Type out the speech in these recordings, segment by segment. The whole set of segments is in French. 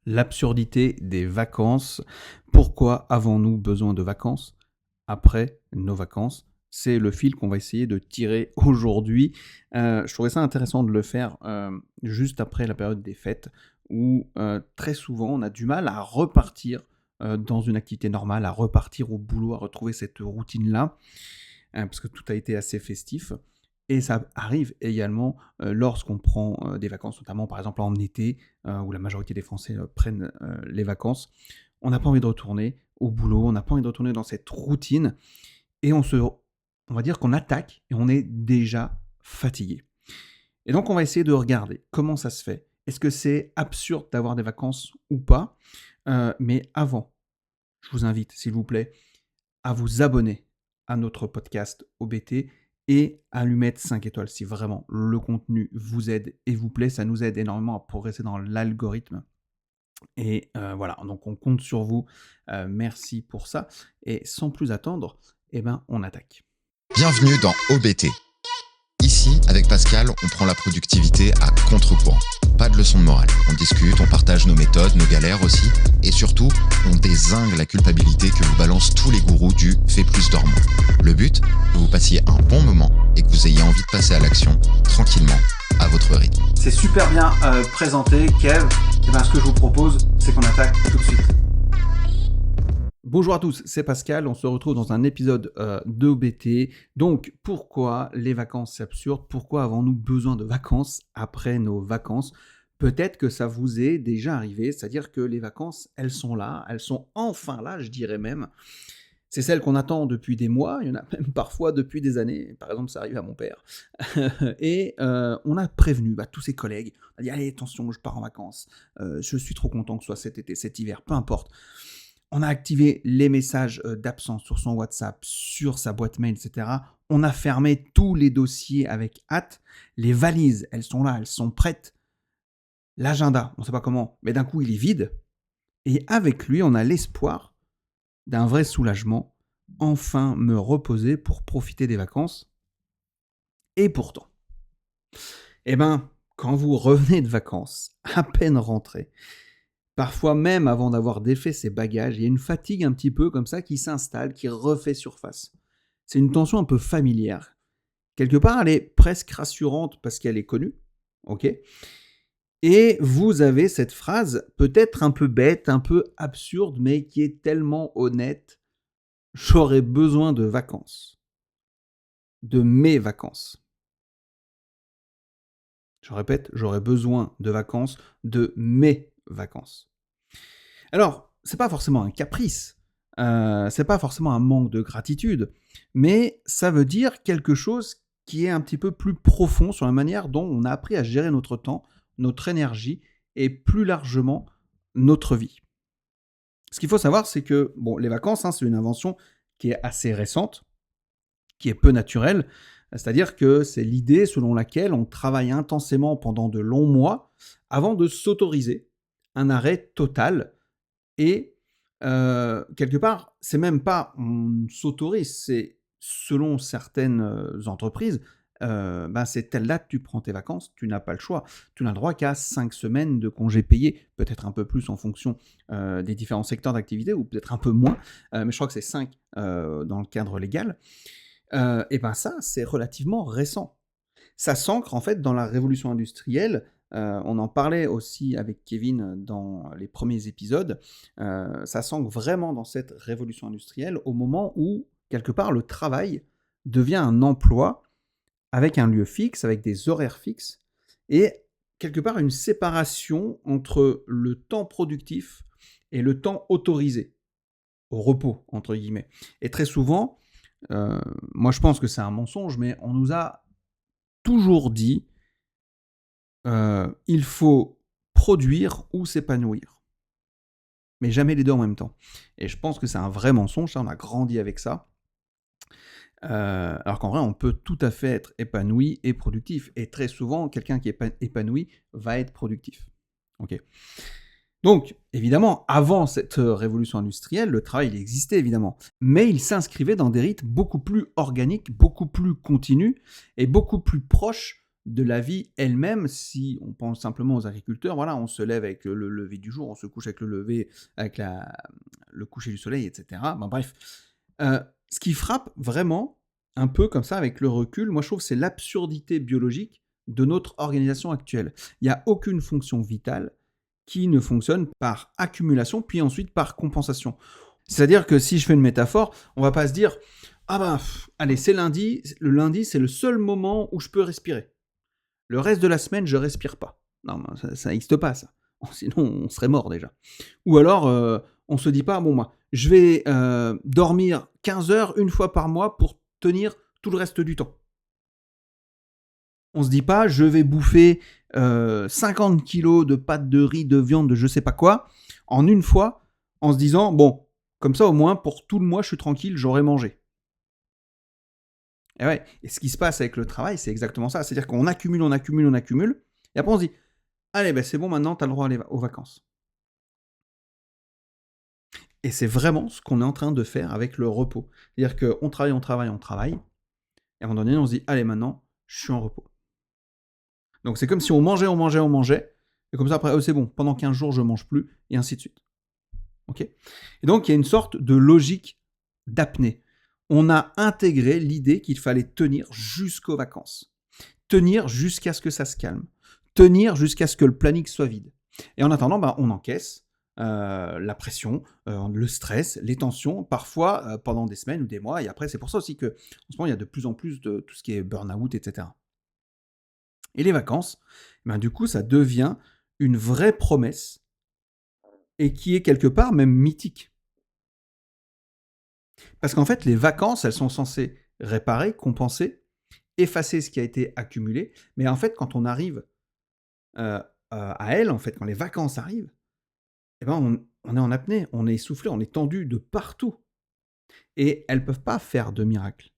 L'absurdité des vacances. Pourquoi avons-nous besoin de vacances après nos vacances? C'est le fil qu'on va essayer de tirer aujourd'hui. Je trouvais ça intéressant de le faire juste après la période des fêtes où très souvent on a du mal à repartir dans une activité normale, à repartir au boulot, à retrouver cette routine-là, parce que tout a été assez festif. Et ça arrive également lorsqu'on prend des vacances, notamment par exemple en été, où la majorité des Français prennent les vacances. On n'a pas envie de retourner au boulot, on n'a pas envie de retourner dans cette routine, et on va dire qu'on attaque et on est déjà fatigué. Et donc on va essayer de regarder comment ça se fait. Est-ce que c'est absurde d'avoir des vacances ou pas? Mais avant, je vous invite, s'il vous plaît, à vous abonner à notre podcast OBT et à lui mettre 5 étoiles si vraiment le contenu vous aide et vous plaît. Ça nous aide énormément à progresser dans l'algorithme. Et voilà, donc on compte sur vous. Merci pour ça. Et sans plus attendre, on attaque. Bienvenue dans OBT. Ici, avec Pascal, on prend la productivité à contre-courant. Pas de leçon de morale. On discute, on partage nos méthodes, nos galères aussi. Et surtout, on dézingue la culpabilité que vous balancent tous les gourous du « fais plus dormant ». Le but, que vous passiez un bon moment et que vous ayez envie de passer à l'action, tranquillement, à votre rythme. C'est super bien présenté, Kev. Ce que je vous propose, c'est qu'on attaque tout de suite. Bonjour à tous, c'est Pascal, on se retrouve dans un épisode d'OBT. Donc, pourquoi les vacances c'est absurde? Pourquoi avons-nous besoin de vacances après nos vacances? Peut-être que ça vous est déjà arrivé, c'est-à-dire que les vacances, elles sont là, elles sont enfin là, je dirais même. C'est celles qu'on attend depuis des mois, il y en a même parfois depuis des années. Par exemple, ça arrive à mon père. Et on a prévenu tous ses collègues. On a dit, allez, attention, je pars en vacances. Je suis trop content que ce soit cet été, cet hiver, peu importe. On a activé les messages d'absence sur son WhatsApp, sur sa boîte mail, etc. On a fermé tous les dossiers avec hâte. Les valises, elles sont là, elles sont prêtes. L'agenda, on ne sait pas comment, mais d'un coup, il est vide. Et avec lui, on a l'espoir d'un vrai soulagement, enfin me reposer pour profiter des vacances. Et pourtant, quand vous revenez de vacances, à peine rentré, parfois même avant d'avoir défait ses bagages, il y a une fatigue un petit peu comme ça qui s'installe, qui refait surface. C'est une tension un peu familière. Quelque part, elle est presque rassurante parce qu'elle est connue, ok ? Et vous avez cette phrase, peut-être un peu bête, un peu absurde, mais qui est tellement honnête. J'aurais besoin de vacances. De mes vacances. Je répète, j'aurais besoin de vacances, de mes vacances. Alors, c'est pas forcément un caprice, c'est pas forcément un manque de gratitude, mais ça veut dire quelque chose qui est un petit peu plus profond sur la manière dont on a appris à gérer notre temps, notre énergie et plus largement notre vie. Ce qu'il faut savoir, c'est que les vacances, c'est une invention qui est assez récente, qui est peu naturelle, c'est-à-dire que c'est l'idée selon laquelle on travaille intensément pendant de longs mois avant de s'autoriser un arrêt total. Et quelque part, c'est même pas on s'autorise, c'est selon certaines entreprises, c'est telle date, tu prends tes vacances, tu n'as pas le choix. Tu n'as le droit qu'à 5 semaines de congés payés, peut-être un peu plus en fonction des différents secteurs d'activité, ou peut-être un peu moins, mais je crois que c'est 5 dans le cadre légal. Ça, c'est relativement récent. Ça s'ancre en fait dans la révolution industrielle. On en parlait aussi avec Kevin dans les premiers épisodes. Ça s'ancre vraiment dans cette révolution industrielle au moment où, quelque part, le travail devient un emploi avec un lieu fixe, avec des horaires fixes, et quelque part une séparation entre le temps productif et le temps autorisé, au repos, entre guillemets. Et très souvent, moi je pense que c'est un mensonge, mais on nous a toujours dit il faut produire ou s'épanouir. Mais jamais les deux en même temps. Et je pense que c'est un vrai mensonge, ça, on a grandi avec ça. Alors qu'en vrai, on peut tout à fait être épanoui et productif. Et très souvent, quelqu'un qui est épanoui va être productif. Ok. Donc, évidemment, avant cette révolution industrielle, le travail il existait évidemment, mais il s'inscrivait dans des rythmes beaucoup plus organiques, beaucoup plus continus et beaucoup plus proches de la vie elle-même. Si on pense simplement aux agriculteurs, voilà, on se lève avec le lever du jour, on se couche avec le lever, avec le coucher du soleil, etc. Ben, bref, ce qui frappe vraiment, un peu comme ça avec le recul, moi je trouve que c'est l'absurdité biologique de notre organisation actuelle. Il n'y a aucune fonction vitale qui ne fonctionne par accumulation, puis ensuite par compensation. C'est-à-dire que si je fais une métaphore, on va pas se dire « Ah ben, allez, c'est lundi, le lundi c'est le seul moment où je peux respirer. Le reste de la semaine, je respire pas. » Non, ça n'existe pas ça. Sinon, on serait mort déjà. Ou alors, on se dit pas « Bon, moi, je vais dormir 15 heures une fois par mois pour tenir tout le reste du temps. » On se dit pas « Je vais bouffer 50 kilos de pâtes de riz, de viande, de je sais pas quoi, en une fois, en se disant « Bon, comme ça, au moins, pour tout le mois, je suis tranquille, j'aurai mangé. » Et ouais, et ce qui se passe avec le travail, c'est exactement ça. C'est-à-dire qu'on accumule, on accumule, on accumule, et après on se dit « Allez, ben c'est bon, maintenant, tu as le droit aux vacances. » Et c'est vraiment ce qu'on est en train de faire avec le repos. C'est-à-dire qu'on travaille, on travaille, on travaille, et à un moment donné, on se dit « Allez, maintenant, je suis en repos. » Donc c'est comme si on mangeait, on mangeait, on mangeait, et comme ça, après, c'est bon, pendant 15 jours, je ne mange plus, et ainsi de suite. Okay, et donc, il y a une sorte de logique d'apnée. On a intégré l'idée qu'il fallait tenir jusqu'aux vacances. Tenir jusqu'à ce que ça se calme. Tenir jusqu'à ce que le planning soit vide. Et en attendant, on encaisse la pression, le stress, les tensions, parfois pendant des semaines ou des mois. Et après, c'est pour ça aussi qu'en ce moment, il y a de plus en plus de tout ce qui est burn-out, etc. Et les vacances, du coup, ça devient une vraie promesse et qui est quelque part même mythique. Parce qu'en fait, les vacances, elles sont censées réparer, compenser, effacer ce qui a été accumulé. Mais en fait, quand on arrive à elles, en fait, quand les vacances arrivent, eh ben, on est en apnée, on est essoufflé, on est tendu de partout. Et elles ne peuvent pas faire de miracle.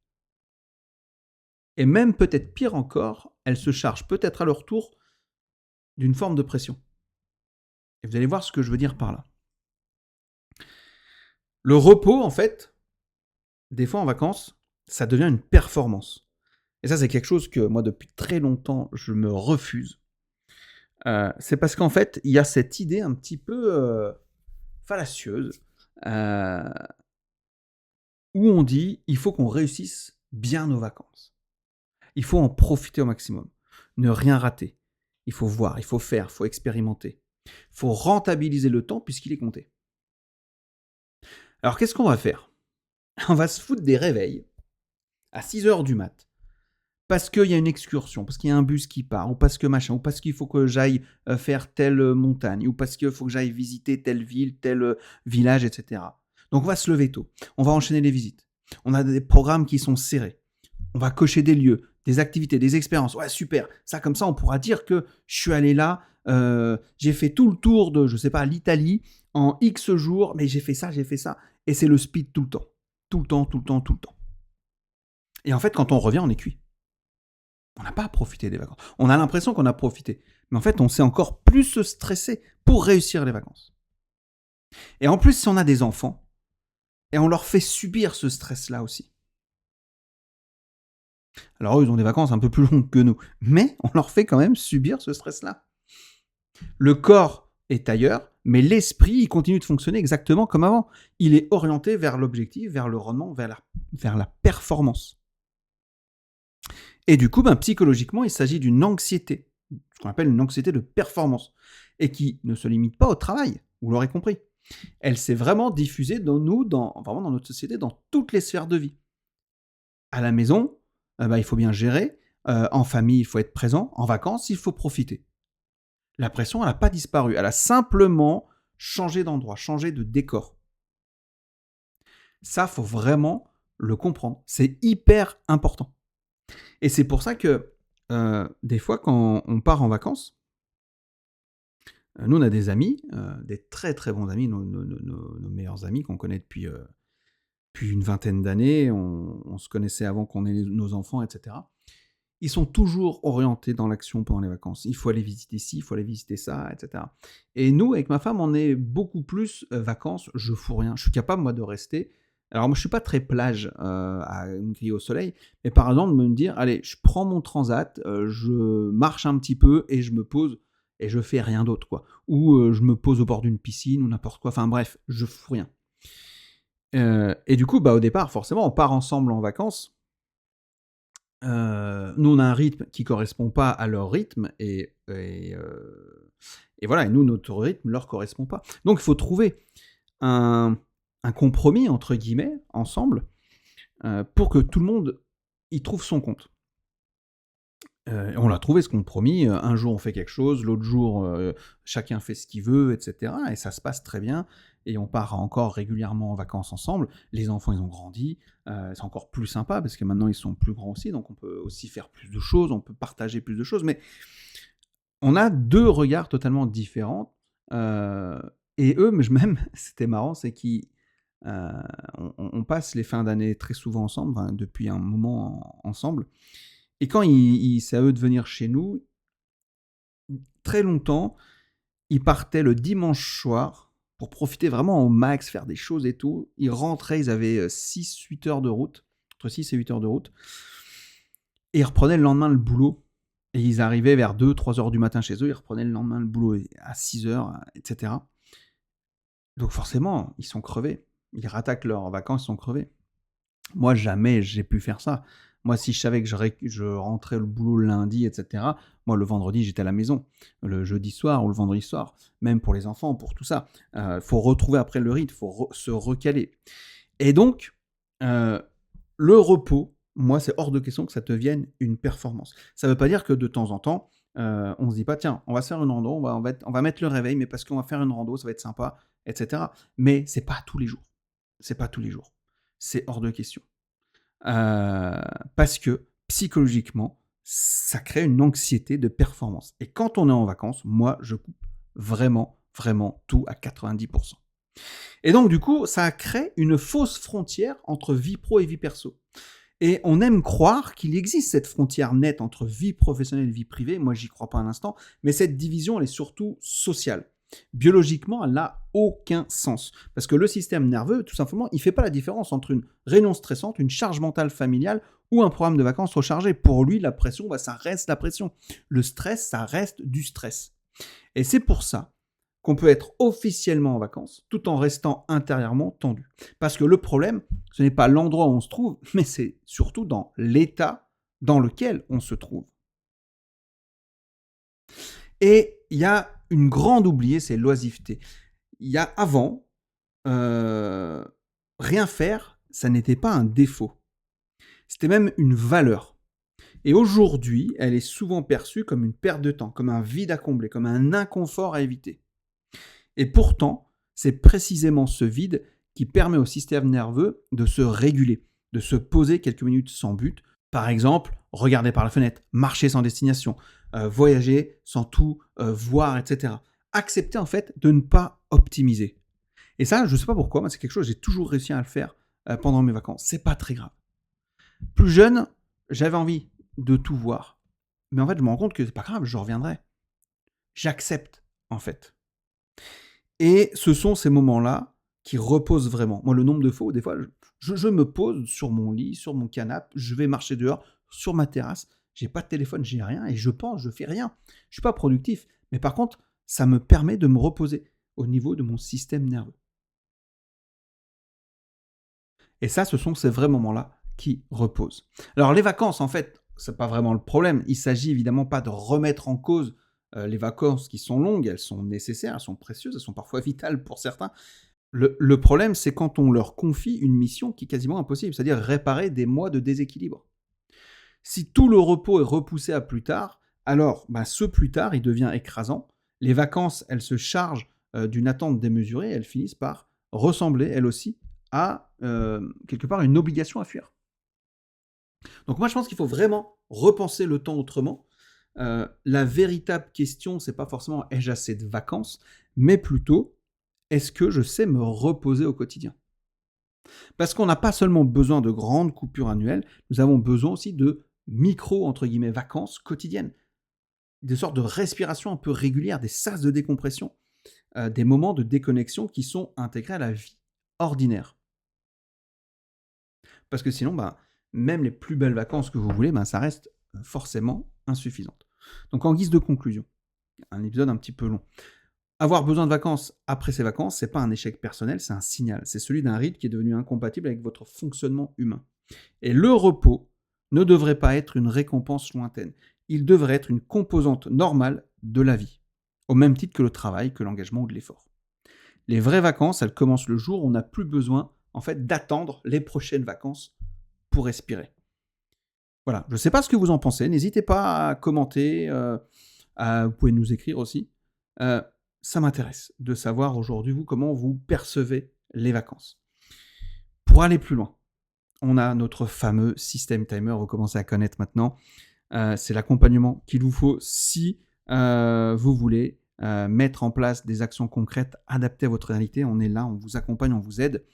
Et même peut-être pire encore, elles se chargent peut-être à leur tour d'une forme de pression. Et vous allez voir ce que je veux dire par là. Le repos, en fait, des fois en vacances, ça devient une performance. Et ça, c'est quelque chose que moi, depuis très longtemps, je me refuse. C'est parce qu'en fait, il y a cette idée un petit peu fallacieuse où on dit il faut qu'on réussisse bien nos vacances. Il faut en profiter au maximum. Ne rien rater. Il faut voir, il faut faire, il faut expérimenter. Il faut rentabiliser le temps puisqu'il est compté. Alors, qu'est-ce qu'on va faire ? On va se foutre des réveils à 6h du mat. Parce qu'il y a une excursion, parce qu'il y a un bus qui part, ou parce que machin, ou parce qu'il faut que j'aille faire telle montagne, ou parce qu'il faut que j'aille visiter telle ville, tel village, etc. Donc on va se lever tôt, on va enchaîner les visites. On a des programmes qui sont serrés. On va cocher des lieux, des activités, des expériences. Ouais, super. Ça, comme ça, on pourra dire que je suis allé là, j'ai fait tout le tour de, je sais pas, l'Italie en X jours, mais j'ai fait ça. Et c'est le speed tout le temps. Tout le temps. Et en fait, quand on revient, on est cuit. On n'a pas profité des vacances. On a l'impression qu'on a profité. Mais en fait, on s'est encore plus se stresser pour réussir les vacances. Et en plus, si on a des enfants, et on leur fait subir ce stress-là aussi. Alors eux, ils ont des vacances un peu plus longues que nous. Mais on leur fait quand même subir ce stress-là. Le corps est ailleurs, mais l'esprit, il continue de fonctionner exactement comme avant. Il est orienté vers l'objectif, vers le rendement, vers la performance. Et du coup, psychologiquement, il s'agit d'une anxiété, ce qu'on appelle une anxiété de performance, et qui ne se limite pas au travail, vous l'aurez compris. Elle s'est vraiment diffusée dans notre société, dans toutes les sphères de vie. À la maison, il faut bien gérer, en famille, il faut être présent, en vacances, il faut profiter. La pression, elle n'a pas disparu, elle a simplement changé d'endroit, changé de décor. Ça, faut vraiment le comprendre. C'est hyper important. Et c'est pour ça que, des fois, quand on part en vacances, nous, on a des amis, des très très bons amis, nos meilleurs amis qu'on connaît depuis une vingtaine d'années, on se connaissait avant qu'on ait nos enfants, etc. Ils sont toujours orientés dans l'action pendant les vacances. Il faut aller visiter ci, il faut aller visiter ça, etc. Et nous, avec ma femme, on est beaucoup plus vacances, je fous rien. Je suis capable, moi, de rester Alors moi, je suis pas très plage, à me griller au soleil, mais par exemple, de me dire: «Allez, je prends mon transat, je marche un petit peu et je me pose et je fais rien d'autre, quoi». Ou, je me pose au bord d'une piscine ou n'importe quoi, enfin bref, je fous rien. Et du coup, bah, au départ, forcément, on part ensemble en vacances. Nous, on a un rythme qui correspond pas à leur rythme et voilà, et nous, notre rythme leur correspond pas. Donc il faut trouver un «compromis» entre guillemets, ensemble, pour que tout le monde y trouve son compte. On l'a trouvé ce compromis, un jour on fait quelque chose, l'autre jour, chacun fait ce qu'il veut et cetera et ça se passe très bien et on part encore régulièrement en vacances ensemble. Les enfants, ils ont grandi, c'est encore plus sympa parce que maintenant ils sont plus grands aussi, donc on peut aussi faire plus de choses, on peut partager plus de choses, mais on a 2 regards totalement différents, heu et eux, mais même c'était marrant, c'est qu'ils, heu, on passe les fins d'année très souvent ensemble, enfin depuis un moment ensemble et quand c'est à eux de venir chez nous, très longtemps, ils partaient le dimanche soir pour profiter vraiment au max, faire des choses et tout. Ils rentraient, ils avaient, 6-8 heures de route, entre 6 et 8 heures de route et ils reprenaient le lendemain le boulot et ils arrivaient vers 2-3 heures du matin chez eux, ils reprenaient le lendemain le boulot à 6 heures, et cetera. Donc forcément, ils sont crevés. Ils rattaquent leurs vacances, ils sont crevés. Moi, jamais j'ai pu faire ça. Moi, si je savais que je rentrais le boulot le lundi, et cetera, moi, le vendredi, j'étais à la maison. Le jeudi soir ou le vendredi soir, même pour les enfants, pour tout ça. Faut retrouver après le rythme, faut se recaler. Et donc, heu, le repos, moi, c'est hors de question que ça devienne une performance. Ça veut pas dire que de temps en temps, on se dit pas: «Tiens, on va se faire une rando, on va mettre le réveil, mais parce qu'on va faire une rando, ça va être sympa», et cetera. Mais c'est pas tous les jours. C'est pas tous les jours. C'est hors de question. Parce que psychologiquement, ça crée une anxiété de performance et quand on est en vacances, moi, je coupe vraiment, vraiment tout à 90. Et donc du coup, ça crée une fausse frontière entre vie pro et vie perso et on aime croire qu'il existe cette frontière nette entre vie professionnelle et vie privée. Moi, j'y crois pas un instant, mais cette division, elle est surtout sociale. Biologiquement, elle n'a aucun sens. Parce que le système nerveux, tout simplement, il ne fait pas la différence entre une réunion stressante, une charge mentale familiale ou un programme de vacances rechargé. Pour lui, la pression, bah, ça reste la pression. Le stress, ça reste du stress. Et c'est pour ça qu'on peut être officiellement en vacances tout en restant intérieurement tendu. Parce que le problème, ce n'est pas l'endroit où on se trouve, mais c'est surtout dans l'état dans lequel on se trouve. Et il y a une grande oubliée, c'est l'oisiveté. Il y a avant, heu, rien faire, ça n'était pas un défaut. C'était même une valeur. Et aujourd'hui, elle est souvent perçue comme une perte de temps, comme un vide à combler, comme un inconfort à éviter. Et pourtant, c'est précisément ce vide qui permet au système nerveux de se réguler, de se poser quelques minutes sans but. Par exemple, regarder par la fenêtre, marcher sans destination, voyager sans tout voir, etc. Accepter en fait de ne pas optimiser. Et ça, je ne sais pas pourquoi, mais c'est quelque chose que j'ai toujours réussi à le faire pendant mes vacances. C'est pas très grave. Plus jeune, j'avais envie de tout voir. Mais en fait, je me rends compte que c'est pas grave, je reviendrai. J'accepte, en fait. Et ce sont ces moments-là qui reposent vraiment. Moi, le nombre de fois où des fois, je me pose sur mon lit, sur mon canapé, je vais marcher dehors, sur ma terrasse, j'ai pas de téléphone, j'ai rien et je pense, je fais rien. Je suis pas productif, mais par contre, ça me permet de me reposer au niveau de mon système nerveux. Et ça, ce sont ces vrais moments-là qui reposent. Alors les vacances, en fait, c'est pas vraiment le problème. Il s'agit évidemment pas de remettre en cause les vacances qui sont longues, elles sont nécessaires, elles sont précieuses, elles sont parfois vitales pour certains. Le problème, c'est quand on leur confie une mission qui est quasiment impossible, c'est-à-dire réparer des mois de déséquilibre. Si tout le repos est repoussé à plus tard, alors bah, ce plus tard, il devient écrasant. Les vacances, elles se chargent d'une attente démesurée, elles finissent par ressembler, elles aussi, à quelque part une obligation à fuir. Donc moi, je pense qu'il faut vraiment repenser le temps autrement. La véritable question, c'est pas forcément ai-je assez de vacances, mais plutôt est-ce que je sais me reposer au quotidien? Parce qu'on n'a pas seulement besoin de grandes coupures annuelles, nous avons besoin aussi de micro entre guillemets vacances quotidiennes, des sortes de respiration un peu régulières, des sas de décompression, des moments de déconnexion qui sont intégrés à la vie ordinaire. Parce que sinon, même les plus belles vacances que vous voulez, ça reste forcément insuffisante. Donc en guise de conclusion, un épisode un petit peu long. Avoir besoin de vacances après ces vacances, c'est pas un échec personnel, c'est un signal. C'est celui d'un rythme qui est devenu incompatible avec votre fonctionnement humain. Et le repos ne devrait pas être une récompense lointaine. Il devrait être une composante normale de la vie, au même titre que le travail, que l'engagement ou de l'effort. Les vraies vacances, elles commencent le jour où on n'a plus besoin, d'attendre les prochaines vacances pour respirer. Voilà, je ne sais pas ce que vous en pensez, n'hésitez pas à commenter, vous pouvez nous écrire aussi. Ça m'intéresse de savoir aujourd'hui, vous, comment vous percevez les vacances. Pour aller plus loin, on a notre fameux système timer, vous commencez à connaître maintenant. C'est l'accompagnement qu'il vous faut si vous voulez mettre en place des actions concrètes adaptées à votre réalité. On est là, on vous accompagne, on vous aide.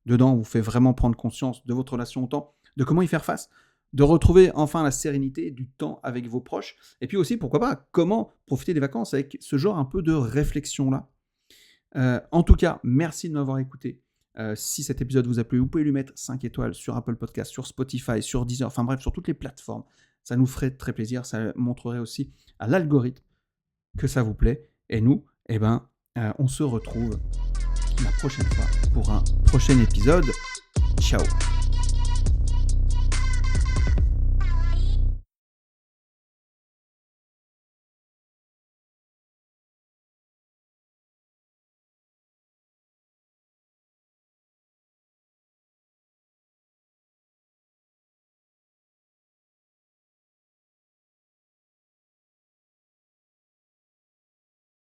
Dedans, on vous fait vraiment prendre conscience de votre relation au temps, de comment y faire face, de retrouver enfin la sérénité du temps avec vos proches. Et puis aussi, pourquoi pas, comment profiter des vacances avec ce genre un peu de réflexion-là. En tout cas, merci de m'avoir écouté. Si cet épisode vous a plu, vous pouvez lui mettre 5 étoiles sur Apple Podcast, sur Spotify, sur Deezer, enfin bref, sur toutes les plateformes. Ça nous ferait très plaisir, ça montrerait aussi à l'algorithme que ça vous plaît. Et nous, on se retrouve la prochaine fois pour un prochain épisode. Ciao.